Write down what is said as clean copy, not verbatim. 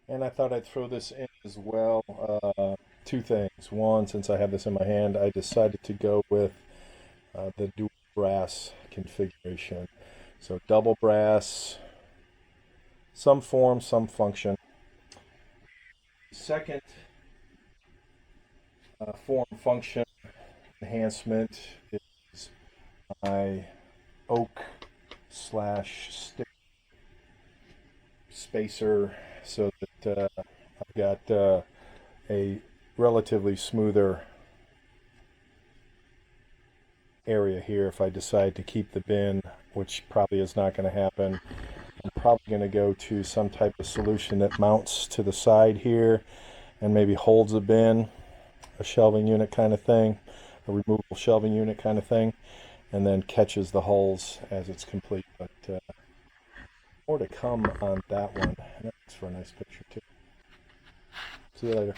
And I thought I'd throw this in as well. Two things. One, since I have this in my hand, I decided to go with the dual brass configuration. So double brass, some form, some function. Second, form function enhancement is my oak slash stick spacer so that I've got a relatively smoother area here if I decide to keep the bin, which probably is not going to happen. I'm probably going to go to some type of solution that mounts to the side here and maybe holds a bin, a shelving unit kind of thing, a removable shelving unit kind of thing, and then catches the holes as it's complete. But more to come on that one. And that makes for a nice picture too. See you later.